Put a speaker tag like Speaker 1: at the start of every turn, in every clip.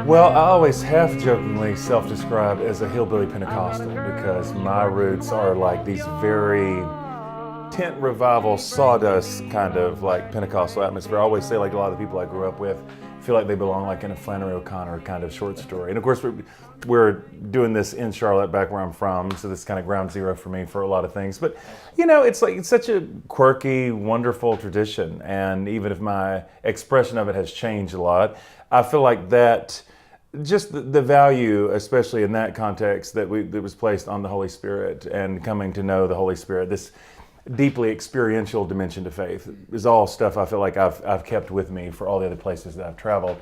Speaker 1: Well, I always half-jokingly self-describe as a hillbilly Pentecostal because my roots are like these very tent revival, sawdust kind of like Pentecostal atmosphere. I always say like a lot of the people I grew up with feel like they belong like in a Flannery O'Connor kind of short story. And of course, we're doing this in Charlotte, back where I'm from, so this is kind of ground zero for me for a lot of things. But you know, it's such a quirky, wonderful tradition. And even if my expression of it has changed a lot, I feel like that just the value, especially in that context, that was placed on the Holy Spirit and coming to know the Holy Spirit, this deeply experiential dimension to faith, is all stuff I feel like I've kept with me for all the other places that I've traveled.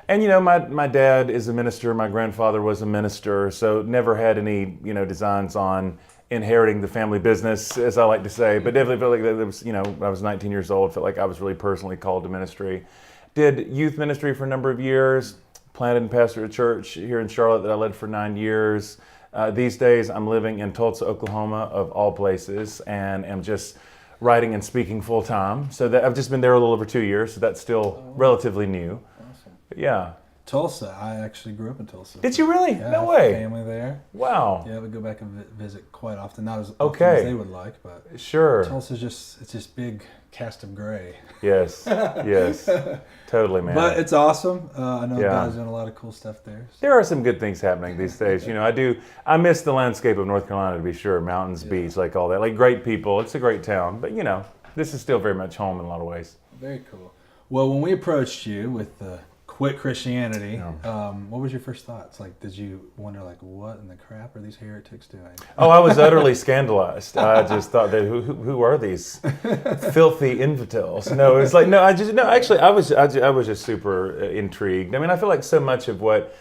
Speaker 1: And you know, my dad is a minister, my grandfather was a minister, so never had any designs on inheriting the family business, as I like to say, but definitely felt like there was, I was 19 years old, felt like I was really personally called to ministry. Did youth ministry for a number of years. Planted and pastored a church here in Charlotte that I led for 9 years. These days I'm living in Tulsa, Oklahoma, of all places, and am just writing and speaking full time. So that I've just been there a little over 2 years, so that's still relatively new.
Speaker 2: Awesome.
Speaker 1: But yeah.
Speaker 2: Tulsa, I actually grew up in Tulsa.
Speaker 1: Did you really?
Speaker 2: Yeah,
Speaker 1: No
Speaker 2: I have
Speaker 1: way.
Speaker 2: family there.
Speaker 1: Wow.
Speaker 2: Yeah, we go back and visit quite often. Not as often as they would like, but
Speaker 1: sure.
Speaker 2: Tulsa's just big cast of gray.
Speaker 1: Yes, yes, totally, man.
Speaker 2: But it's awesome. I know God's doing a lot of cool stuff there. So.
Speaker 1: There are some good things happening these days. I miss the landscape of North Carolina, to be sure. Mountains, beach, like all that. Like great people. It's a great town. But this is still very much home in a lot of ways.
Speaker 2: Very cool. Well, when we approached you with Quit Christianity, what was your first thoughts? Like, did you wonder, like, what in the crap are these heretics doing?
Speaker 1: Oh, I was utterly scandalized. I just thought that who are these filthy infidels? No, it's like actually, I was just super intrigued. I mean, I feel like so much of what,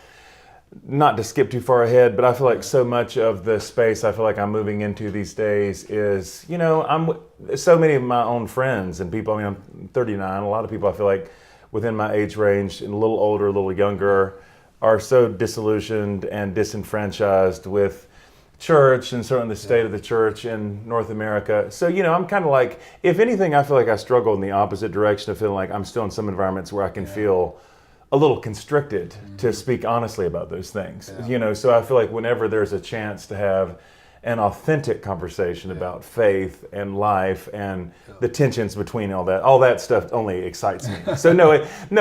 Speaker 1: not to skip too far ahead, but I feel like so much of the space I feel like I'm moving into these days is, I'm so many of my own friends and people. I mean, I'm 39. A lot of people I feel like within my age range and a little older, a little younger, are so disillusioned and disenfranchised with church and certainly the state of the church in North America. So, I'm kind of like, if anything, I feel like I struggle in the opposite direction of feeling like I'm still in some environments where I can feel a little constricted to speak honestly about those things. So I feel like whenever there's a chance to have an authentic conversation about faith and life and the tensions between all that stuff only excites me. So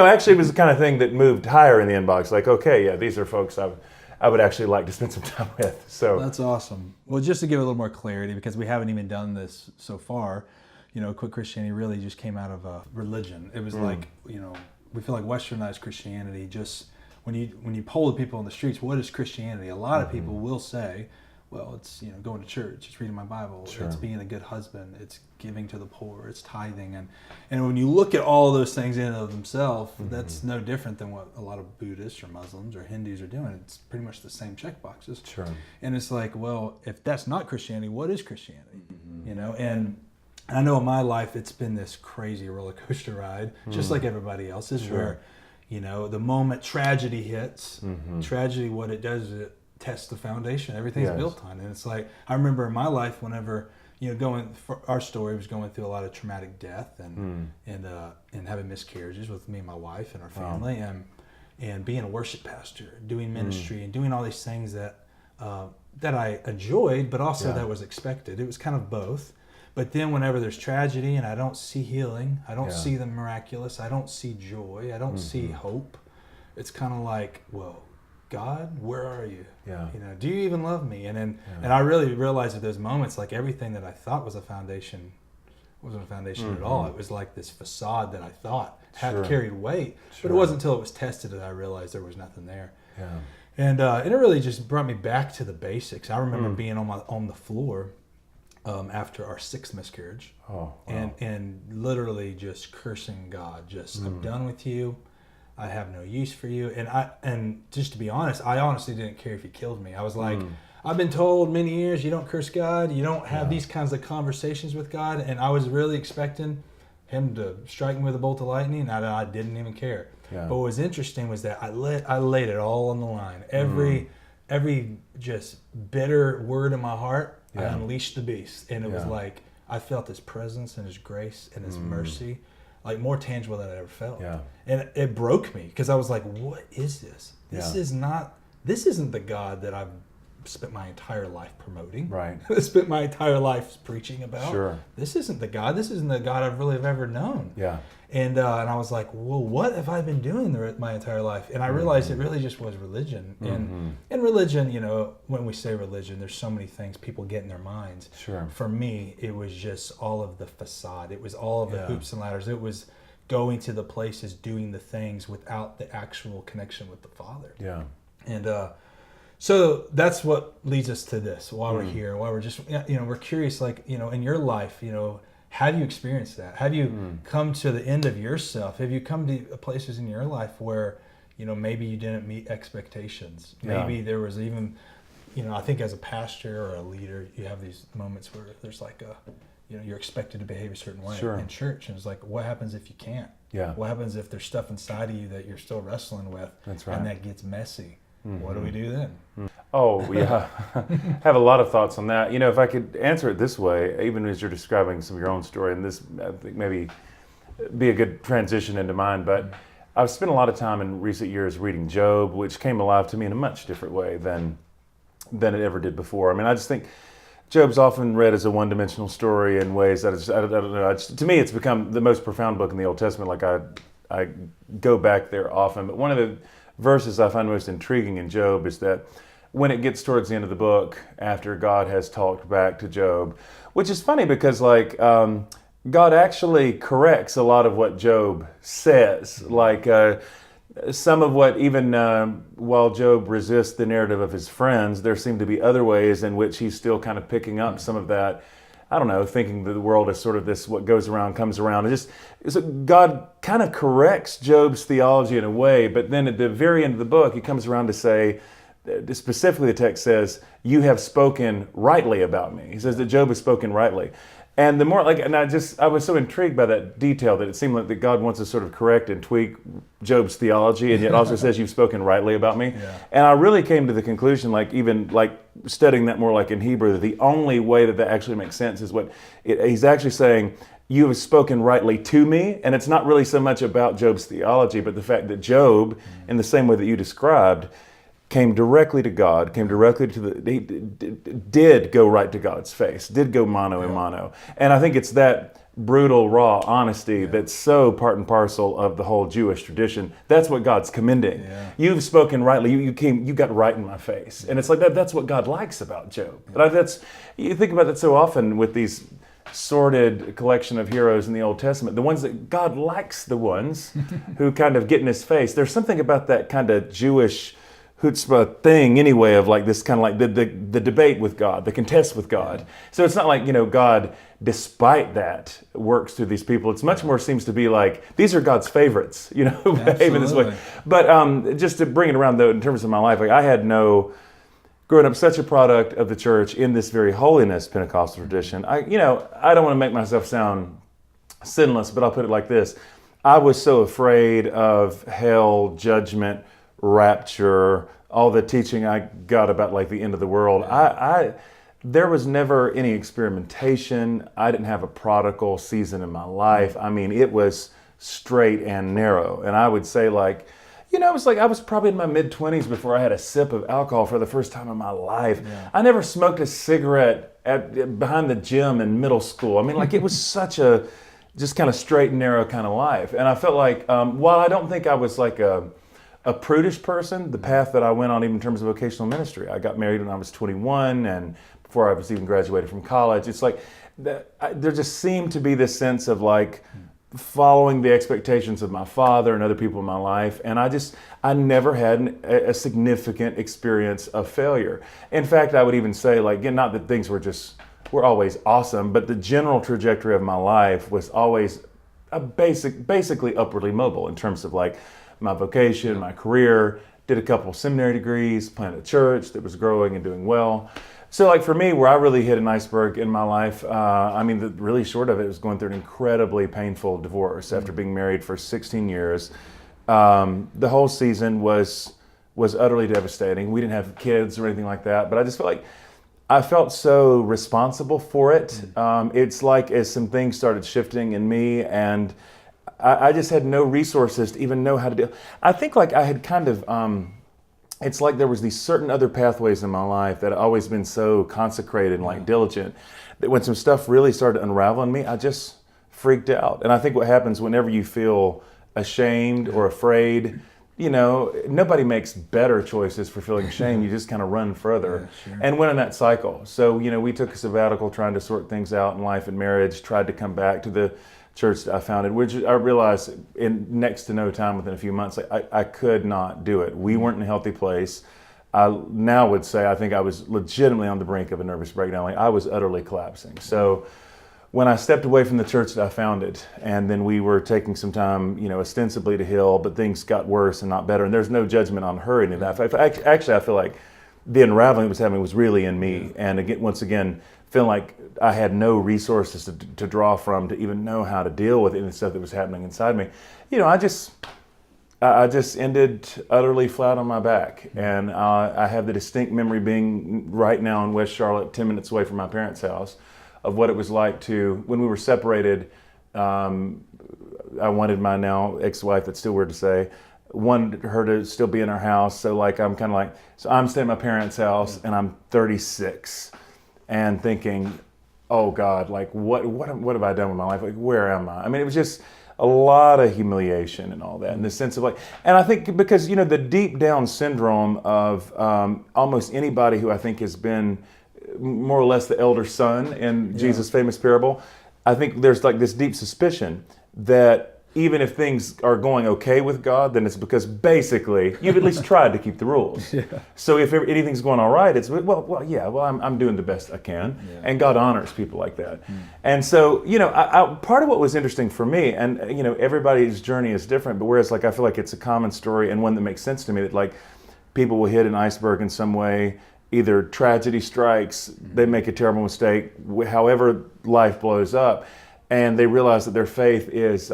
Speaker 1: actually it was the kind of thing that moved higher in the inbox. Like, okay, yeah, these are folks I would actually like to spend some time with. So
Speaker 2: that's awesome. Well, just to give a little more clarity, because we haven't even done this so far, Quit Christianity really just came out of a religion. It was like, we feel like Westernized Christianity, just when you poll the people in the streets, what is Christianity? A lot of people will say, well, it's going to church, it's reading my Bible, it's being a good husband, it's giving to the poor, it's tithing, and when you look at all those things in and of themselves, that's no different than what a lot of Buddhists or Muslims or Hindus are doing. It's pretty much the same check boxes.
Speaker 1: Sure.
Speaker 2: And it's like, well, if that's not Christianity, what is Christianity? And I know in my life it's been this crazy roller coaster ride, just like everybody else's, where the moment tragedy hits, tragedy, what it does is it test the foundation everything's built on. And it's like, I remember in my life, whenever our story was going through a lot of traumatic death and having miscarriages with me and my wife and our family, and being a worship pastor, doing ministry and doing all these things that I enjoyed, but also that was expected. It was kind of both. But then whenever there's tragedy and I don't see healing, I don't see the miraculous, I don't see joy, I don't see hope, it's kind of like, well, God, where are you?
Speaker 1: Yeah.
Speaker 2: Do you even love me? And I really realized at those moments, like everything that I thought was a foundation wasn't a foundation at all. It was like this facade that I thought had carried weight, but it wasn't until it was tested that I realized there was nothing there.
Speaker 1: Yeah.
Speaker 2: And it really just brought me back to the basics. I remember being on the floor after our 6th miscarriage, and literally just cursing God. I'm done with you. I have no use for you. And just to be honest, I honestly didn't care if he killed me. I was like, I've been told many years, you don't curse God, you don't have these kinds of conversations with God, and I was really expecting him to strike me with a bolt of lightning, and I didn't even care. Yeah. But what was interesting was that I laid it all on the line. Every just bitter word in my heart, I unleashed the beast. And it was like, I felt his presence and his grace and his mercy. like more tangible than I ever felt.
Speaker 1: Yeah.
Speaker 2: And it broke me because I was like, what is this? This isn't the God that I've spent my entire life promoting.
Speaker 1: Right.
Speaker 2: I spent my entire life preaching about.
Speaker 1: Sure.
Speaker 2: This isn't the God. This isn't the God I've really ever known.
Speaker 1: Yeah.
Speaker 2: And I was like, well, what have I been doing my entire life? And I realized it really just was religion. And religion, you know, when we say religion, there's so many things people get in their minds.
Speaker 1: Sure.
Speaker 2: For me, it was just all of the facade. It was all of the hoops and ladders. It was going to the places, doing the things without the actual connection with the Father.
Speaker 1: Yeah.
Speaker 2: And so that's what leads us to this, why we're here, why we're just, you know, we're curious, like, you know, in your life, you know, have you experienced that? Have you come to the end of yourself? Have you come to places in your life where, you know, maybe you didn't meet expectations? Maybe there was even, you know, I think as a pastor or a leader, you have these moments where there's like you know, you're expected to behave a certain way in church. And it's like, what happens if you can't?
Speaker 1: Yeah.
Speaker 2: What happens if there's stuff inside of you that you're still wrestling with?
Speaker 1: That's right.
Speaker 2: And that gets messy? What do we do then?
Speaker 1: Oh, yeah. Have a lot of thoughts on that. You know, if I could answer it this way, even as you're describing some of your own story, and this, I think, maybe be a good transition into mine, but I've spent a lot of time in recent years reading Job, which came alive to me in a much different way than it ever did before. I mean, I just think Job's often read as a one-dimensional story in ways that I don't know. To me, it's become the most profound book in the Old Testament. Like I go back there often, but one of the verses I find most intriguing in Job is that when it gets towards the end of the book, after God has talked back to Job, which is funny because like God actually corrects a lot of what Job says. Like some of what, even while Job resists the narrative of his friends, there seem to be other ways in which he's still kind of picking up some of that. I don't know, thinking that the world is sort of this, what goes around comes around. So God kind of corrects Job's theology in a way, but then at the very end of the book, he comes around to say, specifically the text says, you have spoken rightly about me. He says that Job has spoken rightly. And the more, like, and I was so intrigued by that detail that it seemed like that God wants to sort of correct and tweak Job's theology, and yet also says you've spoken rightly about me. Yeah. And I really came to the conclusion, like even like studying that more like in Hebrew, that the only way that actually makes sense is he's actually saying, you have spoken rightly to me. And it's not really so much about Job's theology, but the fact that Job, in the same way that you described, came directly to God, he did go right to God's face, did go mano a mano. And I think it's that brutal, raw honesty that's so part and parcel of the whole Jewish tradition. That's what God's commending. Yeah. You've spoken rightly, you got right in my face. And it's like that's what God likes about Job. But you think about that so often with these sordid collection of heroes in the Old Testament, the ones that God likes, the ones who kind of get in his face. There's something about that kind of Jewish chutzpah thing anyway, of like this kind of like the debate with God, the contest with God. Yeah. So it's not like, you know, God, despite that, works through these people. It's much more seems to be like, these are God's favorites, you know, behave in this way. But just to bring it around though, in terms of my life, like I had growing up such a product of the church in this very holiness Pentecostal tradition. I don't want to make myself sound sinless, but I'll put it like this. I was so afraid of hell, judgment, rapture, all the teaching I got about like the end of the world. There was never any experimentation. I didn't have a prodigal season in my life. I mean, it was straight and narrow. And I would say like, you know, it was like I was probably in my mid-20s before I had a sip of alcohol for the first time in my life. Yeah. I never smoked a cigarette behind the gym in middle school. I mean, like it was such a just kind of straight and narrow kind of life. And I felt like, while I don't think I was like a prudish person, the path that I went on even in terms of vocational ministry. I got married when I was 21 and before I was even graduated from college. It's like there just seemed to be this sense of like following the expectations of my father and other people in my life. And I never had a significant experience of failure. In fact, I would even say like, again, not that things were always awesome, but the general trajectory of my life was always basically upwardly mobile in terms of like my vocation, my career, did a couple of seminary degrees, planted a church that was growing and doing well. So like for me, where I really hit an iceberg in my life, I mean, the really short of it was going through an incredibly painful divorce after being married for 16 years. The whole season was utterly devastating. We didn't have kids or anything like that, but I just felt like I felt so responsible for it. It's like as some things started shifting in me and I just had no resources to even know how to deal. I think like I had kind of, it's like there was these certain other pathways in my life that had always been so consecrated and like diligent that when some stuff really started to unravel in me, I just freaked out. And I think what happens whenever you feel ashamed or afraid, you know, nobody makes better choices for feeling shame. You just kind of run further and went in that cycle. So, you know, we took a sabbatical trying to sort things out in life and marriage, tried to come back to the church that I founded, which I realized in next to no time, within a few months, I could not do it. We weren't in a healthy place. I now would say I think I was legitimately on the brink of a nervous breakdown. Like I was utterly collapsing. So when I stepped away from the church that I founded, and then we were taking some time, you know, ostensibly to heal, but things got worse and not better. And there's no judgment on her or any of that. Actually, I feel like the unraveling it was happening was really in me. And again, once again, feeling like I had no resources to draw from to even know how to deal with any stuff that was happening inside me. You know, I just ended utterly flat on my back. And I have the distinct memory being right now in West Charlotte, 10 minutes away from my parents' house, of what it was like to, when we were separated, I wanted my now ex-wife, that's still weird to say, wanted her to still be in our house. So like, I'm kind of like, so I'm staying at my parents' house and I'm 36 and thinking, oh God, like what have I done with my life? Like, where am I? I mean, it was just a lot of humiliation and all that, in the sense of like, and I think because, you know, the deep down syndrome of almost anybody who I think has been more or less the elder son in Jesus' famous parable, I think there's like this deep suspicion that even if things are going okay with God, then it's because basically you've at least tried to keep the rules. So if anything's going all right, it's I'm doing the best I can, and God honors people like that. And so, you know, part of what was interesting for me, and you know, everybody's journey is different, but whereas like I feel like it's a common story and one that makes sense to me, that like people will hit an iceberg in some way. Either tragedy strikes, they make a terrible mistake, however life blows up, and they realize that their faith is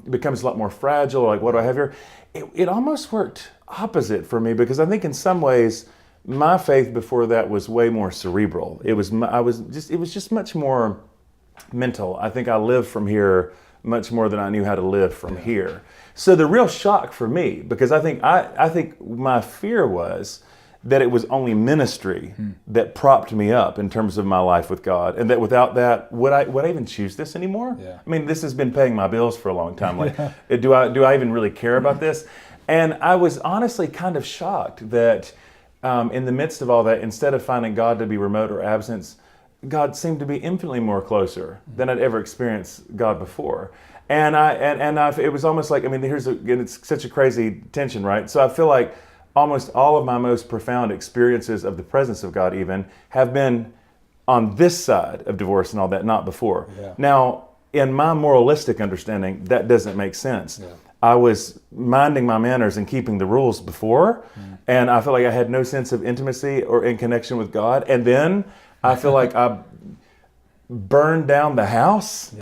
Speaker 1: becomes a lot more fragile. Like, what do I have here? It almost worked opposite for me, because I think in some ways my faith before that was way more cerebral. It was just much more mental. I think I lived from here much more than I knew how to live from here. So the real shock for me, because I think my fear was that it was only ministry that propped me up in terms of my life with God, and that without that, would I even choose this anymore? I mean, this has been paying my bills for a long time. Like, do I even really care about this? And I was honestly kind of shocked that in the midst of all that, instead of finding God to be remote or absent, God seemed to be infinitely more closer than I'd ever experienced God before. And it was almost like, I mean, it's such a crazy tension, right? So I feel like almost all of my most profound experiences of the presence of God even have been on this side of divorce and all that, not before. Now, in my moralistic understanding, that doesn't make sense. I was minding my manners and keeping the rules before, and I feel like I had no sense of intimacy or in connection with God. And then I feel like I burned down the house.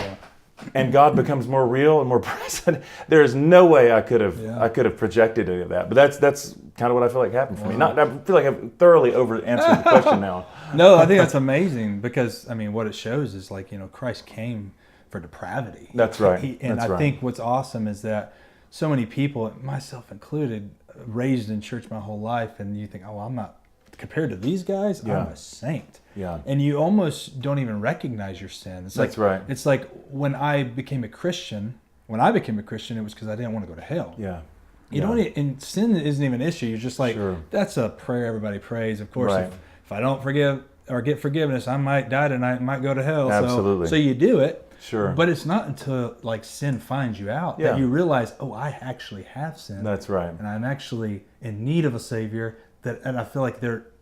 Speaker 1: And God becomes more real and more present. There is no way I could have projected any of that. But that's kind of what I feel like happened for me. I feel like I've thoroughly over answered the question now.
Speaker 2: No, I think that's amazing, because I mean, what it shows is like, you know, Christ came for depravity.
Speaker 1: That's right.
Speaker 2: I think what's awesome is that so many people, myself included, raised in church my whole life, and you think, oh, I'm not, compared to these guys, I'm a saint. And you almost don't even recognize your sin.
Speaker 1: That's right.
Speaker 2: It's like when I became a Christian, it was because I didn't want to go to hell. You don't, and sin isn't even an issue. You're just like, that's a prayer everybody prays. Of course, if I don't forgive or get forgiveness, I might die tonight and might go to hell.
Speaker 1: Absolutely.
Speaker 2: So you do it.
Speaker 1: But
Speaker 2: it's not until like sin finds you out that you realize, oh, I actually have sinned.
Speaker 1: That's right.
Speaker 2: And I'm actually in need of a Savior. And I feel like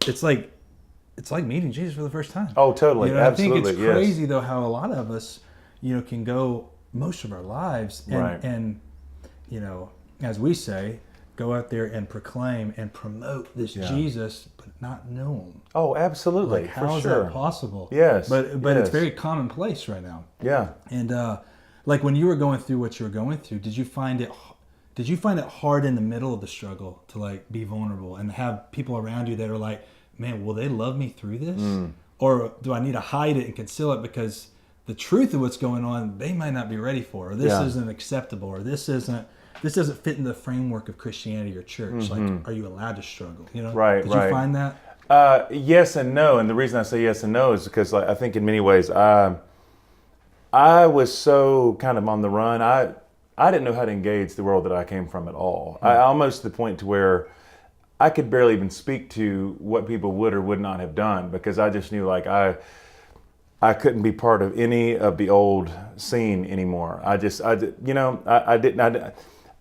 Speaker 2: it's like meeting Jesus for the first time.
Speaker 1: Oh, totally.
Speaker 2: You know,
Speaker 1: Absolutely.
Speaker 2: I think it's crazy though how a lot of us, you know, can go most of our lives and you know, as we say, go out there and proclaim and promote this Jesus, but not know him.
Speaker 1: Oh, absolutely.
Speaker 2: Like, how is that possible? But it's very commonplace right now. And like when you were going through what you were going through, did you find it hard in the middle of the struggle to like be vulnerable and have people around you that are like, man, will they love me through this? Or do I need to hide it and conceal it because the truth of what's going on, they might not be ready for, or this isn't acceptable, or this doesn't fit in the framework of Christianity or church. Like, are you allowed to struggle? You know,
Speaker 1: Right,
Speaker 2: Did you find that?
Speaker 1: Yes and no, and the reason I say yes and no is because I think in many ways I was so kind of on the run. I didn't know how to engage the world that I came from at all. I almost to the point to where I could barely even speak to what people would or would not have done, because I just knew like I couldn't be part of any of the old scene anymore.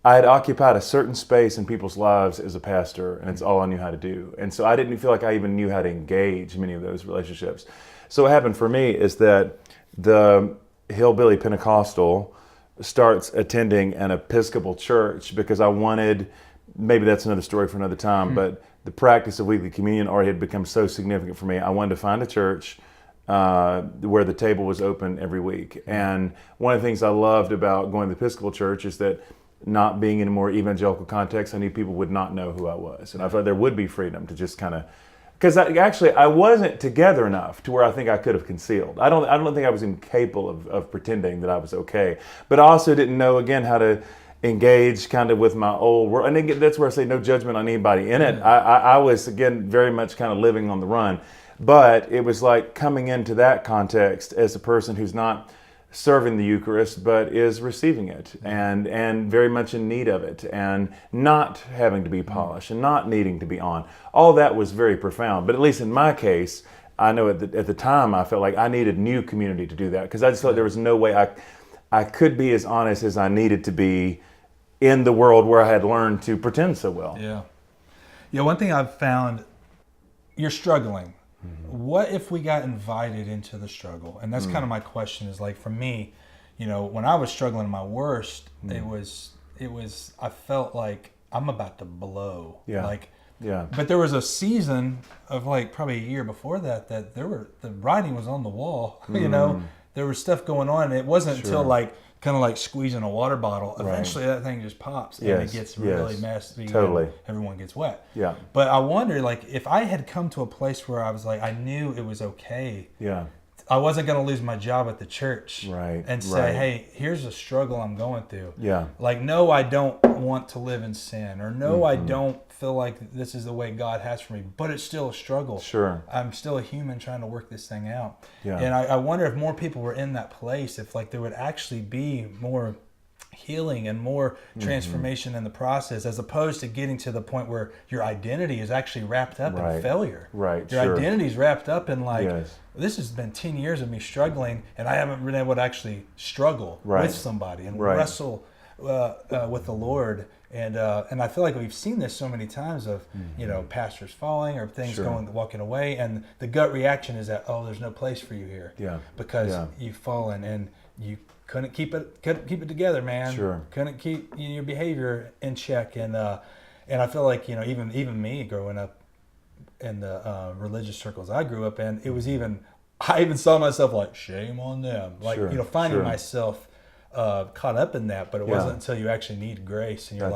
Speaker 1: I had occupied a certain space in people's lives as a pastor, and it's all I knew how to do. And so I didn't feel like I even knew how to engage many of those relationships. So what happened for me is that the Hillbilly Pentecostal starts attending an Episcopal church because I wanted, maybe that's another story for another time, but the practice of weekly communion already had become so significant for me. I wanted to find a church where the table was open every week. And one of the things I loved about going to the Episcopal church is that, not being in a more evangelical context, I knew people would not know who I was. And I thought there would be freedom to just kind of, because I wasn't together enough to where I think I could have concealed. I don't think I was incapable of pretending that I was okay. But I also didn't know, again, how to engage kind of with my old world. And again, that's where I say no judgment on anybody in it. I was, again, very much kind of living on the run. But it was like coming into that context as a person who's not serving the Eucharist, but is receiving it and very much in need of it, and not having to be polished and not needing to be on. All that was very profound. But at least in my case, I know at the time I felt like I needed new community to do that, because I just thought there was no way I could be as honest as I needed to be in the world where I had learned to pretend so well.
Speaker 2: Yeah, one thing I've found, you're struggling. What if we got invited into the struggle? And that's kind of my question, is like, for me, you know, when I was struggling at my worst, it was I felt like I'm about to blow. But there was a season of like probably a year before that the writing was on the wall. You know, there was stuff going on, and it wasn't until like kind of like squeezing a water bottle. Eventually that thing just pops and it gets really messy.
Speaker 1: Totally.
Speaker 2: Everyone gets wet.
Speaker 1: Yeah.
Speaker 2: But I wonder, like, if I had come to a place where I was like, I knew it was okay.
Speaker 1: Yeah.
Speaker 2: I wasn't going to lose my job at the church. And say, hey, here's a struggle I'm going through.
Speaker 1: Yeah.
Speaker 2: Like, no, I don't want to live in sin, or no, I don't feel like this is the way God has for me, but it's still a struggle.
Speaker 1: Sure.
Speaker 2: I'm still a human trying to work this thing out.
Speaker 1: Yeah.
Speaker 2: And I wonder if more people were in that place, if like there would actually be more healing and more transformation in the process, as opposed to getting to the point where your identity is actually wrapped up in failure. Your identity is wrapped up in like, this has been 10 years of me struggling, and I haven't been able to actually struggle with somebody and wrestle with the Lord. And I feel like we've seen this so many times of, you know, pastors falling or things walking away, and the gut reaction is that, oh, there's no place for you here, because you've fallen and you couldn't keep it together, man. Couldn't keep your behavior in check, and I feel like, you know, even me growing up in the religious circles I grew up in, it was I even saw myself like, shame on them, like you know, finding myself caught up in that. But it wasn't until you actually need grace and you're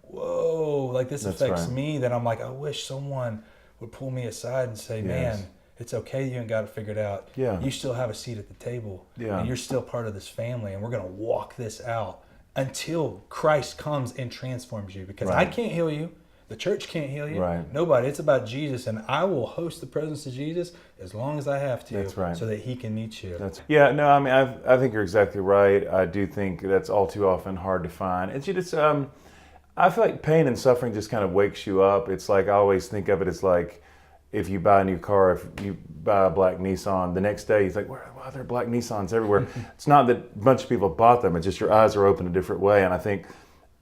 Speaker 2: whoa, like this affects me, that I'm like, I wish someone would pull me aside and say, man, it's okay, you ain't got it figured out. You still have a seat at the table, and you're still part of this family, and we're going to walk this out until Christ comes and transforms you, because I can't heal you. The church can't heal you. Nobody. It's about Jesus, and I will host the presence of Jesus as long as I have to, so that he can meet you.
Speaker 1: I mean, I think you're exactly right. I do think that's all too often hard to find. It's just, I feel like pain and suffering just kind of wakes you up. It's like, I always think of it as like, if you buy a new car, if you buy a black Nissan, the next day you think, wow, there are black Nissans everywhere. It's not that a bunch of people bought them, it's just your eyes are open a different way. And I think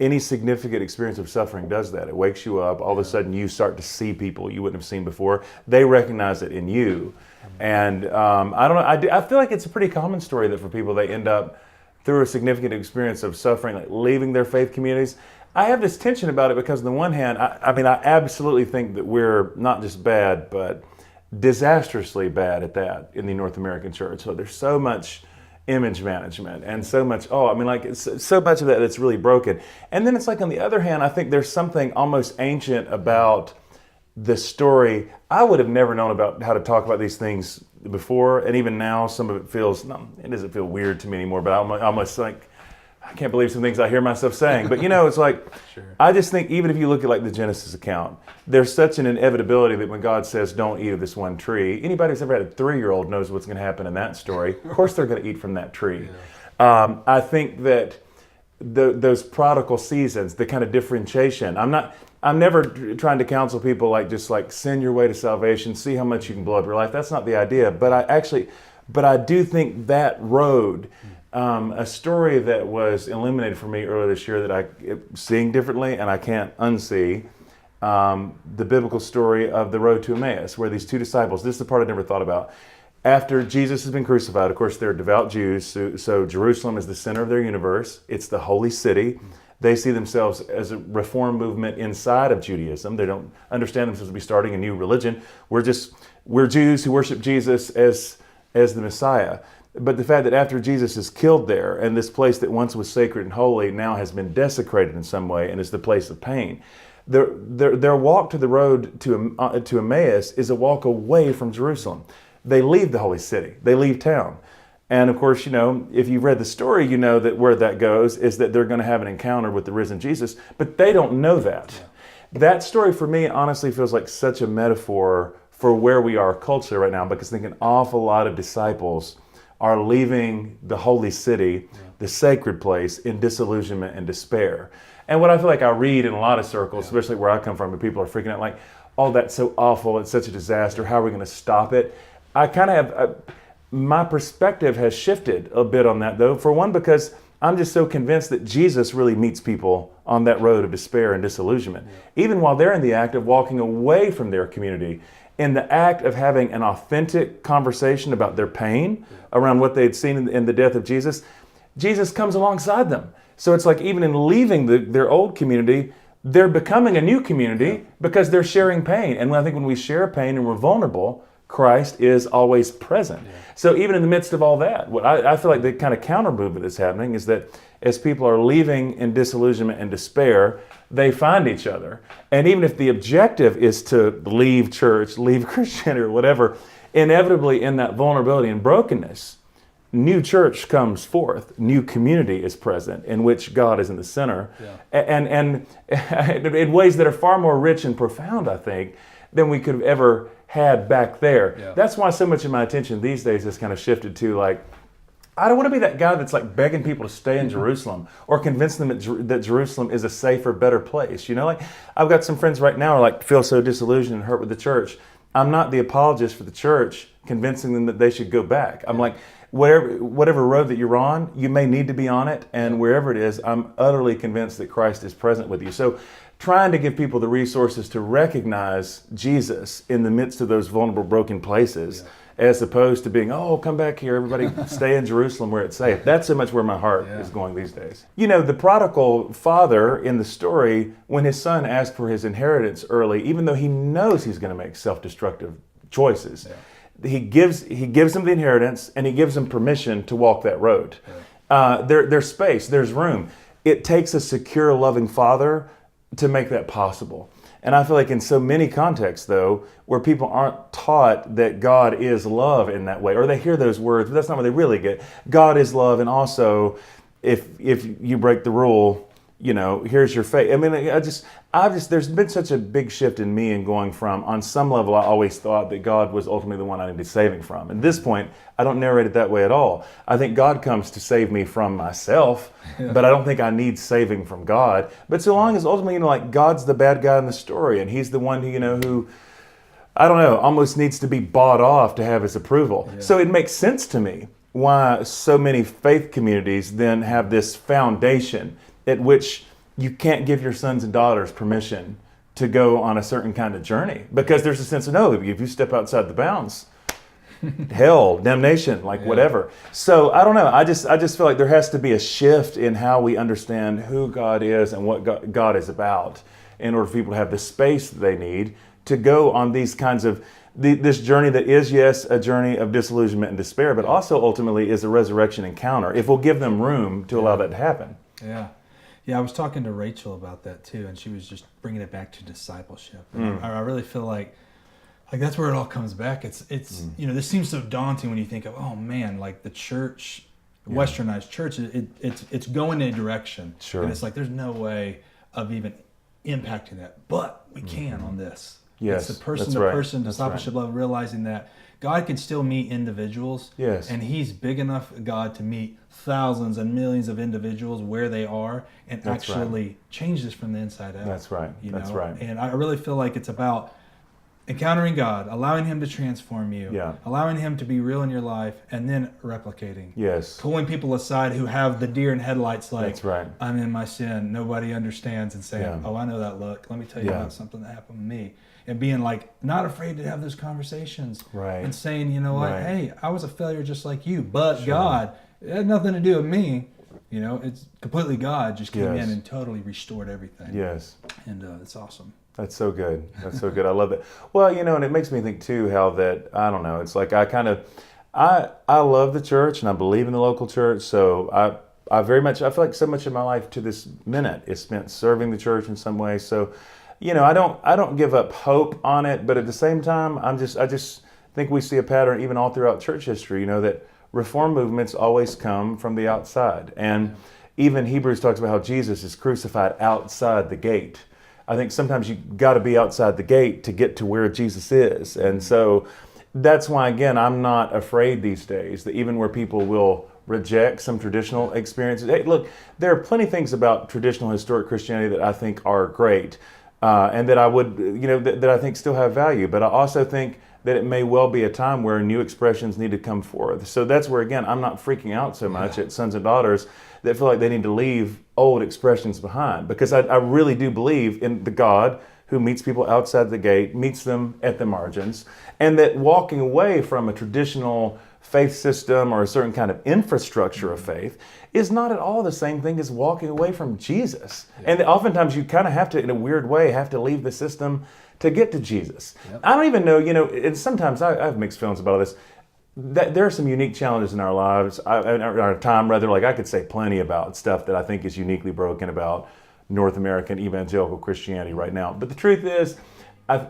Speaker 1: any significant experience of suffering does that. It wakes you up. All of a sudden you start to see people you wouldn't have seen before. They recognize it in you. And I don't know, I feel like it's a pretty common story that for people, they end up through a significant experience of suffering, like leaving their faith communities. I have this tension about it, because on the one hand, I mean, I absolutely think that we're not just bad, but disastrously bad at that in the North American church. So there's so much image management and so much, it's so much of that that's really broken. And then it's like, on the other hand, I think there's something almost ancient about the story. I would have never known about how to talk about these things before, and even now, some of it feels, no, it doesn't feel weird to me anymore, but I'm almost like, I can't believe some things I hear myself saying. But it's like,
Speaker 2: Sure.
Speaker 1: I just think even if you look at like the Genesis account, there's such an inevitability that when God says, don't eat of this one tree, anybody who's ever had a 3-year-old knows what's going to happen in that story. Of course they're going to eat from that tree. Yeah. I think that those prodigal seasons, the kind of differentiation, I'm never trying to counsel people like just like send your way to salvation, see how much you can blow up your life. That's not the idea. But I do think that road, a story that was illuminated for me earlier this year that I'm seeing differently and I can't unsee, the biblical story of the road to Emmaus, where these 2 disciples, this is the part I never thought about. After Jesus has been crucified, of course, they're devout Jews, so Jerusalem is the center of their universe. It's the holy city. They see themselves as a reform movement inside of Judaism. They don't understand themselves to be starting a new religion. We're Jews who worship Jesus as the Messiah. But the fact that after Jesus is killed there, and this place that once was sacred and holy now has been desecrated in some way and is the place of pain, their walk to the road to Emmaus is a walk away from Jerusalem. They leave the holy city. They leave town. And of course, if you've read the story, you know that where that goes is that they're going to have an encounter with the risen Jesus, but they don't know that. Yeah. That story for me honestly feels like such a metaphor for where we are culturally right now, because I think an awful lot of disciples are leaving the holy city, the sacred place, in disillusionment and despair. And what I feel like I read in a lot of circles, especially where I come from, and people are freaking out like, oh, that's so awful, it's such a disaster, how are we going to stop it? I kind of have, my perspective has shifted a bit on that though. For one, because I'm just so convinced that Jesus really meets people on that road of despair and disillusionment. Yeah. Even while they're in the act of walking away from their community, in the act of having an authentic conversation about their pain around what they'd seen in the death of Jesus, Jesus comes alongside them. So it's like even in leaving their old community, they're becoming a new community because they're sharing pain. And I think when we share pain and we're vulnerable, Christ is always present. Yeah. So even in the midst of all that, what I feel like the kind of counter movement that's happening is that as people are leaving in disillusionment and despair, they find each other. And even if the objective is to leave church, leave Christianity or whatever, inevitably in that vulnerability and brokenness, new church comes forth, new community is present in which God is in the center. Yeah. And in ways that are far more rich and profound, I think, than we could have ever had back there. Yeah. That's why so much of my attention these days has kind of shifted to like, I don't want to be that guy that's like begging people to stay in Jerusalem or convince them that Jerusalem is a safer, better place. Like I've got some friends right now who like feel so disillusioned and hurt with the church. I'm not the apologist for the church convincing them that they should go back. I'm like, whatever road that you're on, you may need to be on it. And wherever it is, I'm utterly convinced that Christ is present with you. So trying to give people the resources to recognize Jesus in the midst of those vulnerable, broken places, as opposed to being, oh, come back here, everybody stay in Jerusalem where it's safe. That's so much where my heart is going these days. The prodigal father in the story, when his son asked for his inheritance early, even though he knows he's going to make self-destructive choices, he gives him the inheritance and he gives him permission to walk that road. There's space, there's room. It takes a secure, loving father to make that possible. And I feel like in so many contexts, though, where people aren't taught that God is love in that way, or they hear those words, but that's not what they really get. God is love, and also, if you break the rule, here's your fate. I mean, there's been such a big shift in me in going from, on some level, I always thought that God was ultimately the one I needed saving from. At this point, I don't narrate it that way at all. I think God comes to save me from myself, but I don't think I need saving from God. But so long as ultimately, God's the bad guy in the story, and he's the one who, who, I don't know, almost needs to be bought off to have his approval. Yeah. So it makes sense to me why so many faith communities then have this foundation at which you can't give your sons and daughters permission to go on a certain kind of journey, because there's a sense of, no, if you step outside the bounds, hell, damnation, whatever. So I don't know. I just feel like there has to be a shift in how we understand who God is and what God is about in order for people to have the space that they need to go on these kinds of, this journey that is, yes, a journey of disillusionment and despair, but also ultimately is a resurrection encounter, if we'll give them room to allow that to happen.
Speaker 2: Yeah. Yeah, I was talking to Rachel about that too, and she was just bringing it back to discipleship. And I really feel like like that's where it all comes back. It's this seems so daunting when you think of, oh man, like the church, Westernized church, it's going in a direction,
Speaker 1: Sure.
Speaker 2: and it's like there's no way of even impacting that, but we can on this.
Speaker 1: Yes,
Speaker 2: it's the person
Speaker 1: that's
Speaker 2: to
Speaker 1: right.
Speaker 2: person
Speaker 1: That's
Speaker 2: discipleship level, realizing that God can still meet individuals,
Speaker 1: Yes.
Speaker 2: and He's big enough God to meet thousands and millions of individuals where they are, and
Speaker 1: That's
Speaker 2: actually change this from the inside out.
Speaker 1: That's right. That's right.
Speaker 2: And I really feel like it's about encountering God, allowing Him to transform you,
Speaker 1: Yeah.
Speaker 2: allowing Him to be real in your life, and then replicating.
Speaker 1: Yes.
Speaker 2: Pulling people aside who have the deer in headlights, like,
Speaker 1: That's right.
Speaker 2: I'm in my sin, nobody understands, and saying,
Speaker 1: Yeah.
Speaker 2: oh, I know that look. Let me tell you
Speaker 1: Yeah.
Speaker 2: about something that happened to me. And being like, not afraid to have those conversations.
Speaker 1: Right.
Speaker 2: And saying, you know what,
Speaker 1: Right.
Speaker 2: hey, I was a failure just like you, but
Speaker 1: Sure.
Speaker 2: God, it had nothing to do with me. It's completely God just came
Speaker 1: Yes.
Speaker 2: in and totally restored everything.
Speaker 1: Yes.
Speaker 2: And it's awesome.
Speaker 1: That's so good. That's so good. I love that. Well, and it makes me think too how that, I don't know, it's like I love the church and I believe in the local church. So I very much, I feel like so much of my life to this minute is spent serving the church in some way. So, I don't give up hope on it, but at the same time, I just think we see a pattern even all throughout church history, that reform movements always come from the outside. And even Hebrews talks about how Jesus is crucified outside the gate. I think sometimes you got to be outside the gate to get to where Jesus is. And so that's why, again, I'm not afraid these days that even where people will reject some traditional experiences. Hey, look, there are plenty of things about traditional historic Christianity that I think are great and that I would, that I think still have value. But I also think that it may well be a time where new expressions need to come forth. So that's where, again, I'm not freaking out so much at sons and daughters that feel like they need to leave old expressions behind, because I really do believe in the God who meets people outside the gate, meets them at the margins, and that walking away from a traditional faith system or a certain kind of infrastructure of faith is not at all the same thing as walking away from Jesus. Yeah. And oftentimes you kind of have to, in a weird way, have to leave the system to get to Jesus. Yep. I don't even know, and sometimes I have mixed feelings about this. That there are some unique challenges in our lives, in our time rather, like I could say plenty about stuff that I think is uniquely broken about North American evangelical Christianity right now. But the truth is,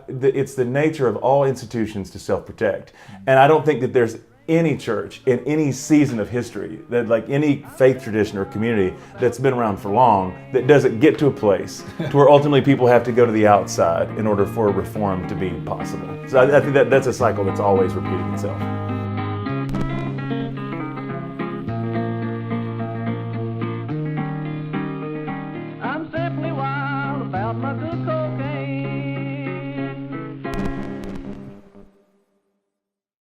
Speaker 1: it's the nature of all institutions to self-protect. And I don't think that there's any church in any season of history, that like any faith tradition or community that's been around for long, that doesn't get to a place to where ultimately people have to go to the outside in order for reform to be possible. So I think that's a cycle that's always repeating itself.
Speaker 3: I'm simply wild about my good